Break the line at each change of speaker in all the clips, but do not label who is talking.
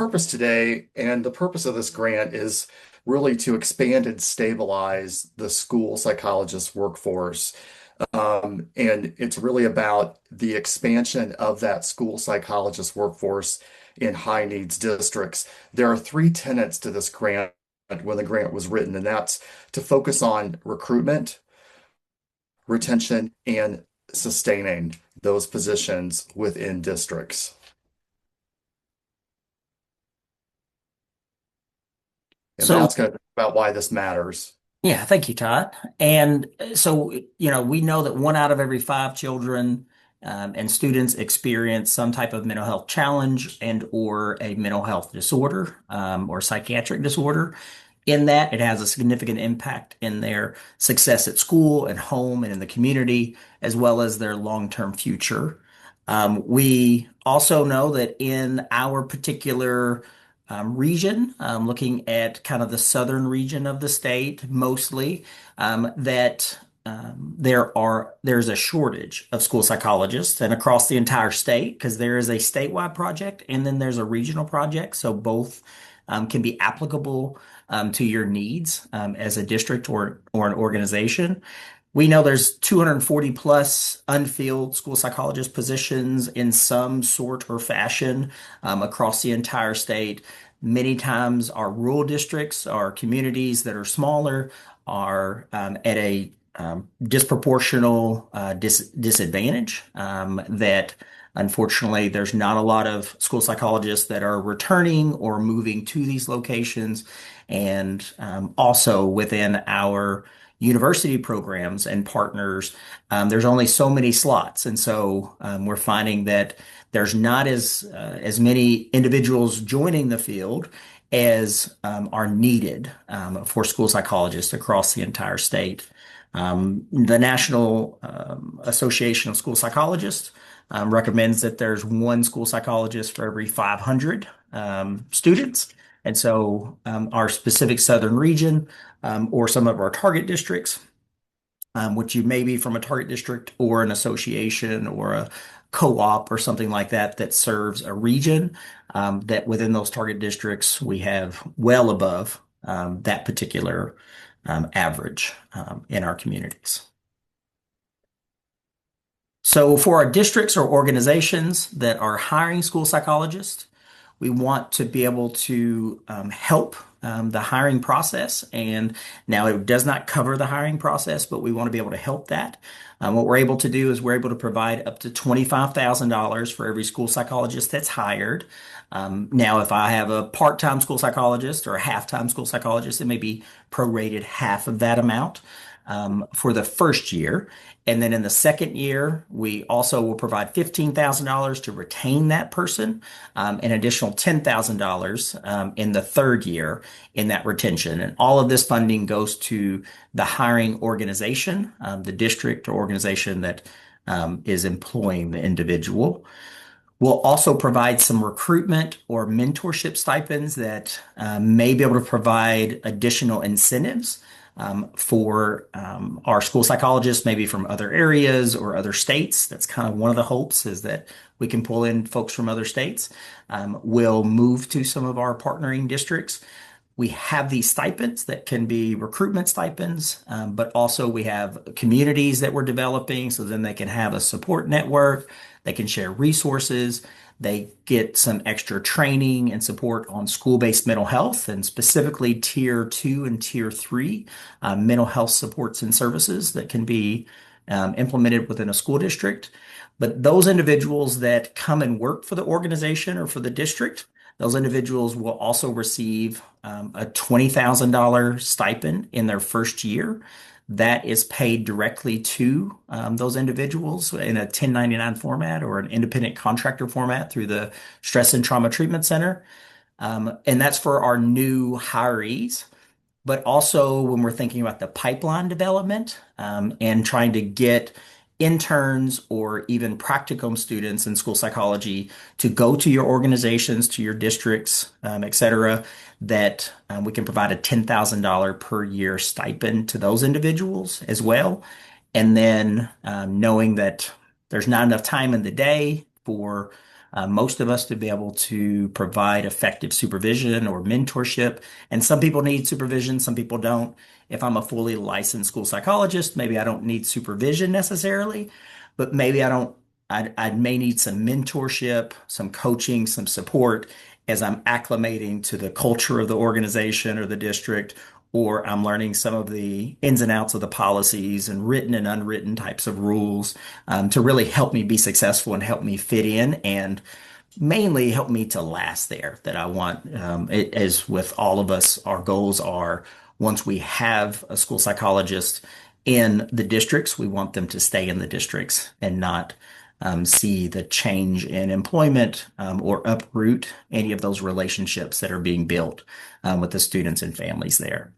purpose today, and the purpose of this grant is really to expand and stabilize the school psychologist workforce. And it's really about the expansion of that school psychologist workforce in high needs districts. There are three tenets to this grant when the grant was written, and that's to focus on recruitment, retention, and sustaining those positions within districts. And
So,
that's kind of about why this matters.
yeah, thank you, Todd. And so, we know that one out of every five children and students experience some type of mental health challenge and or a mental health disorder or psychiatric disorder. In that, it has a significant impact in their success at school, at home, and in the community, as well as their long-term future. We also know that in our particular region, looking at kind of the southern region of the state mostly, that there's a shortage of school psychologists and across the entire state because there is a statewide project and then there's a regional project. So both can be applicable to your needs as a district or an organization. We know there's 240 plus unfilled school psychologist positions in some sort or fashion across the entire state. Many times, our rural districts, our communities that are smaller, are at a disproportional disadvantage. That unfortunately, there's not a lot of school psychologists that are returning or moving to these locations. And also within our university programs and partners, there's only so many slots. And so we're finding that there's not as many individuals joining the field as are needed for school psychologists across the entire state. The National Association of School Psychologists recommends that there's one school psychologist for every 500 students. And so our specific southern region or some of our target districts, which you may be from a target district or an association or a co-op or something like that that serves a region, that within those target districts, we have well above that particular average in our communities. So for our districts or organizations that are hiring school psychologists, we want to be able to help the hiring process. And now it does not cover the hiring process, but we want to be able to help that. What we're able to do is we're able to provide up to $25,000 for every school psychologist that's hired. Now, if I have a part-time school psychologist or a half-time school psychologist, it may be prorated half of that amount for the first year. And then in the second year, we also will provide $15,000 to retain that person, an additional $10,000 in the third year in that retention. And all of this funding goes to the hiring organization, the district or organization that is employing the individual. We'll also provide some recruitment or mentorship stipends that may be able to provide additional incentives for our school psychologists, maybe from other areas or other states. That's kind of one of the hopes is that we can pull in folks from other states. We'll move to some of our partnering districts. We have these stipends that can be recruitment stipends, but also we have communities that we're developing so then they can have a support network, they can share resources, they get some extra training and support on school-based mental health and specifically tier 2 and tier 3 mental health supports and services that can be implemented within a school district. But those individuals that come and work for the organization or for the district, those individuals will also receive a $20,000 stipend in their first year. That is paid directly to those individuals in a 1099 format or an independent contractor format through the Stress and Trauma Treatment Center. And that's for our new hirees. But also when we're thinking about the pipeline development and trying to get interns or even practicum students in school psychology to go to your organizations, to your districts, et cetera, that we can provide a $10,000 per year stipend to those individuals as well. And then knowing that there's not enough time in the day for most of us to be able to provide effective supervision or mentorship. And some people need supervision, some people don't. If I'm a fully licensed school psychologist, maybe I don't need supervision necessarily, but maybe I may need some mentorship, some coaching, some support as I'm acclimating to the culture of the organization or the district, or I'm learning some of the ins and outs of the policies and written and unwritten types of rules to really help me be successful and help me fit in and mainly help me to last there. That I want, as with all of us, our goals are once we have a school psychologist in the districts, we want them to stay in the districts and not see the change in employment or uproot any of those relationships that are being built with the students and families there.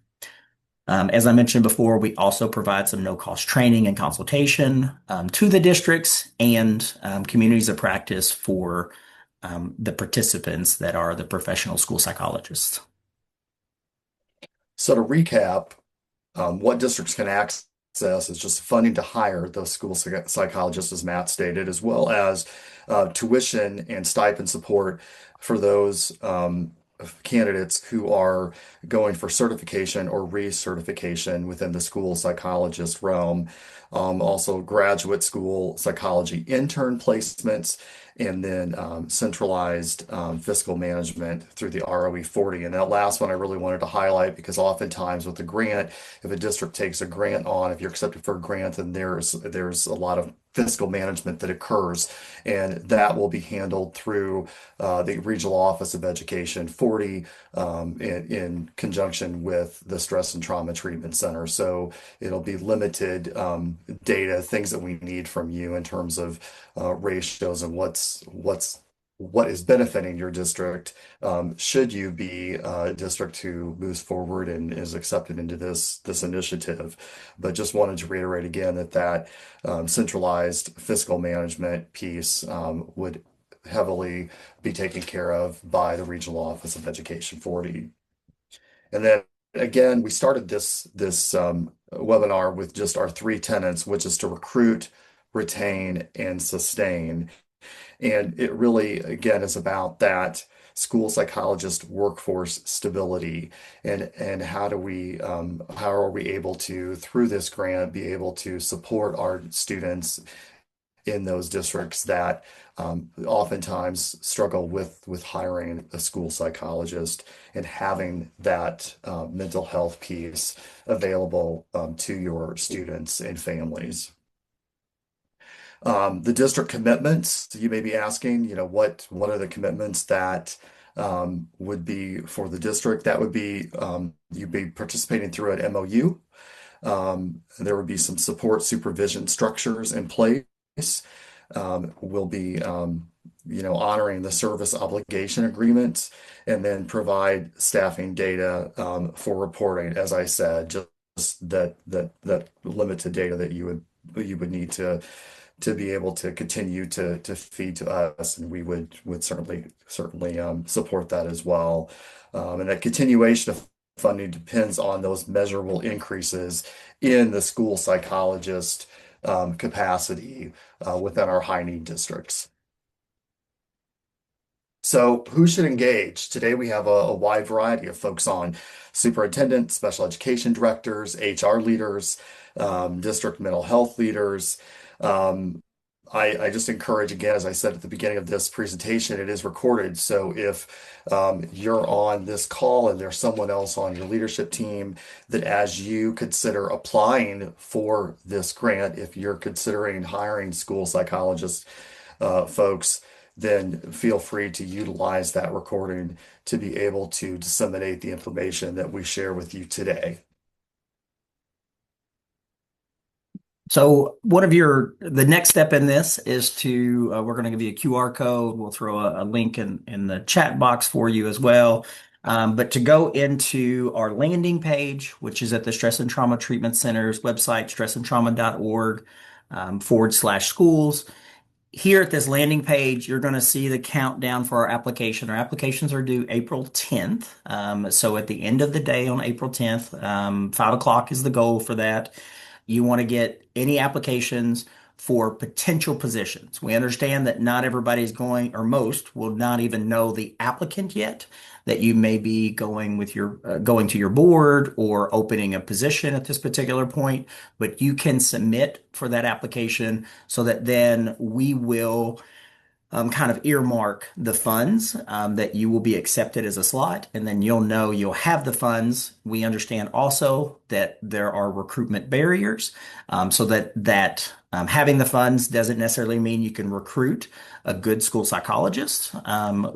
As I mentioned before, we also provide some no-cost training and consultation to the districts and communities of practice for the participants that are the professional school psychologists.
So to recap, what districts can access is just funding to hire those school psychologists, as Matt stated, as well as tuition and stipend support for those candidates who are going for certification or recertification within the school psychologist realm. Also, graduate school psychology intern placements, and then centralized fiscal management through the ROE 40. And that last one I really wanted to highlight because oftentimes with the grant, if a district takes a grant on, if you're accepted for a grant, then there's a lot of fiscal management that occurs, and that will be handled through the Regional Office of Education 40 in conjunction with the Stress and Trauma Treatment Center. So it'll be limited data, things that we need from you in terms of ratios and what is benefiting your district, should you be a district who moves forward and is accepted into this initiative. But just wanted to reiterate again that centralized fiscal management piece would heavily be taken care of by the Regional Office of Education 40. And then again, we started this webinar with just our three tenets, which is to recruit, retain, and sustain. And it really, again, is about that school psychologist workforce stability and how are we able to, through this grant, be able to support our students in those districts that oftentimes struggle with hiring a school psychologist and having that mental health piece available to your students and families. The district commitments, you may be asking, what are the commitments that would be for the district? That would be you'd be participating through an MOU. There would be some support supervision structures in place. We'll be honoring the service obligation agreements and then provide staffing data for reporting, as I said, just that limited data that you would need to be able to continue to feed to us, and we would certainly support that as well. And that continuation of funding depends on those measurable increases in the school psychologist capacity within our high need districts. So who should engage? Today we have a wide variety of folks on: superintendents, special education directors, HR leaders, district mental health leaders. I just encourage, again, as I said at the beginning of this presentation, it is recorded. So if you're on this call and there's someone else on your leadership team that, as you consider applying for this grant, if you're considering hiring school psychologists, folks, then feel free to utilize that recording to be able to disseminate the information that we share with you today.
So the next step in this is we're going to give you a QR code. We'll throw a link in the chat box for you as well. But to go into our landing page, which is at the Stress and Trauma Treatment Center's website, stressandtrauma.org /schools. Here at this landing page, you're going to see the countdown for our application. Our applications are due April 10th. So at the end of the day on April 10th, 5 o'clock is the goal for that. You want to get any applications for potential positions. We understand that not everybody's going, or most will not even know the applicant yet, that you may be going with your going to your board or opening a position at this particular point, but you can submit for that application so that then we will kind of earmark the funds that you will be accepted as a slot, and then you'll know you'll have the funds. We understand also that there are recruitment barriers, so that having the funds doesn't necessarily mean you can recruit a good school psychologist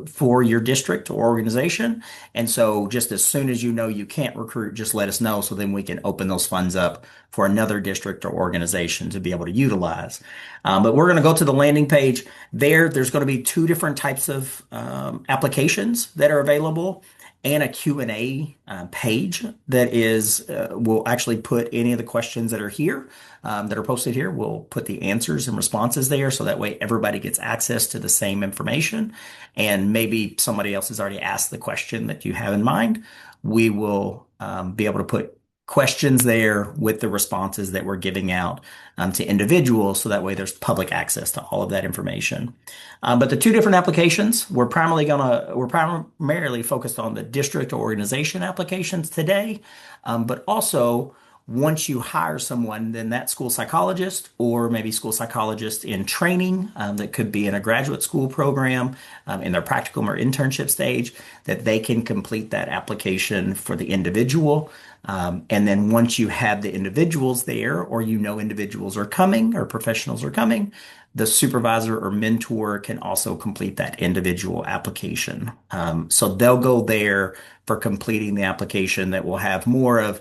for your district or organization. And so, just as soon as you know you can't recruit, just let us know so then we can open those funds up for another district or organization to be able to utilize. But we're going to go to the landing page. There's going to be two different types of applications that are available, and a Q&A page that is will actually put any of the questions that are here that are posted here. We'll put the answers and responses there so that way everybody gets access to the same information. And maybe somebody else has already asked the question that you have in mind. We will be able to put questions there with the responses that we're giving out to individuals, so that way there's public access to all of that information. But the two different applications, we're primarily focused on the district or organization applications today, but also once you hire someone, then that school psychologist or maybe school psychologist in training that could be in a graduate school program in their practicum or internship stage, that they can complete that application for the individual. And then once you have the individuals there, or you know individuals are coming or professionals are coming, the supervisor or mentor can also complete that individual application. So they'll go there for completing the application that will have more of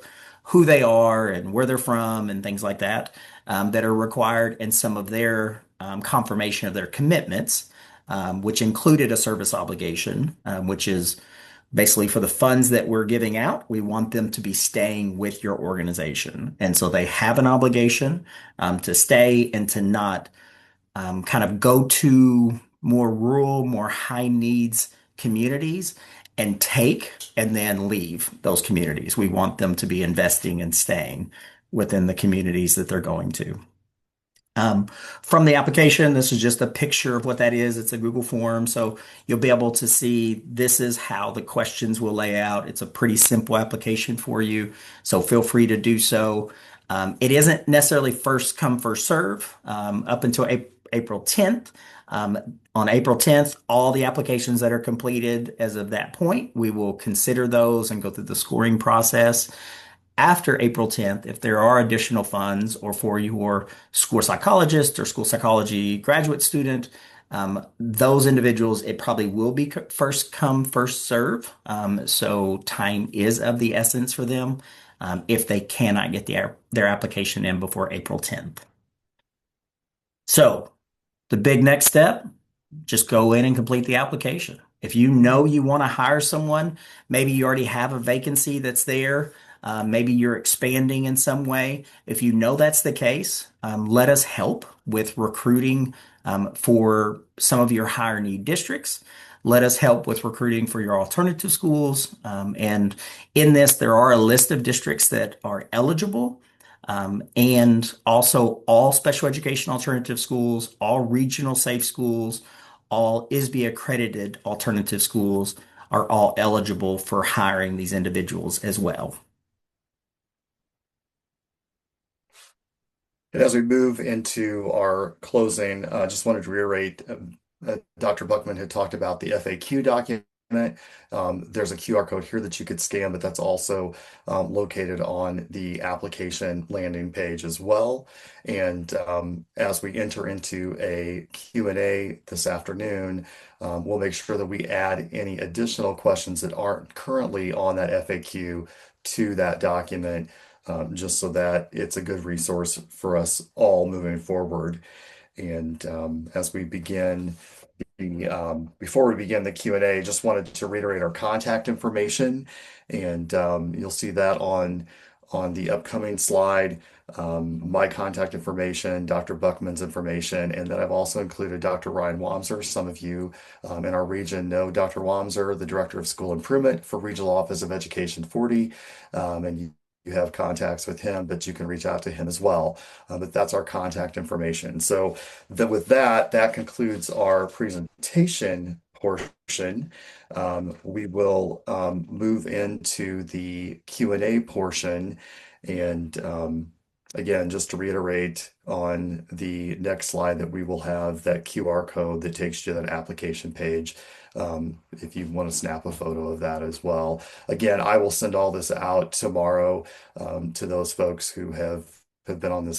who they are and where they're from and things like that that are required, and some of their confirmation of their commitments, which included a service obligation, which is basically for the funds that we're giving out. We want them to be staying with your organization. And so they have an obligation to stay and to not kind of go to more rural, more high needs communities and take and then leave those communities. We want them to be investing and staying within the communities that they're going to. From the application, this is just a picture of what that is. It's a Google form, so you'll be able to see this is how the questions will lay out. It's a pretty simple application for you, so feel free to do so. It isn't necessarily first come, first serve up until April 10th. On April 10th, all the applications that are completed as of that point, we will consider those and go through the scoring process. After April 10th, if there are additional funds, or for your school psychologist or school psychology graduate student, those individuals, it probably will be first come, first serve. So time is of the essence for them if they cannot get their application in before April 10th. So the big next step, just go in and complete the application. If you know you want to hire someone, maybe you already have a vacancy that's there. Maybe you're expanding in some way. If you know that's the case, let us help with recruiting for some of your higher need districts. Let us help with recruiting for your alternative schools. And in this, there are a list of districts that are eligible. And also all special education alternative schools, all regional safe schools, all ISB accredited alternative schools are all eligible for hiring these individuals as well.
And as we move into our closing, I just wanted to reiterate, Dr. Buckman had talked about the FAQ document. There's a QR code here that you could scan, but that's also located on the application landing page as well. And as we enter into a Q&A this afternoon, we'll make sure that we add any additional questions that aren't currently on that FAQ to that document, just so that it's a good resource for us all moving forward. And as we begin before we begin the Q&A, just wanted to reiterate our contact information, and you'll see that on the upcoming slide, my contact information, Dr. Buckman's information, and then I've also included Dr. Ryan Wamser. Some of you in our region know Dr. Wamser, the Director of School Improvement for Regional Office of Education 40, and you have contacts with him, but you can reach out to him as well. But that's our contact information. So with that, that concludes our presentation portion. We will move into the Q&A portion. And again, just to reiterate on the next slide that we will have that QR code that takes you to that application page. If you want to snap a photo of that as well. Again, I will send all this out tomorrow to those folks who have been on this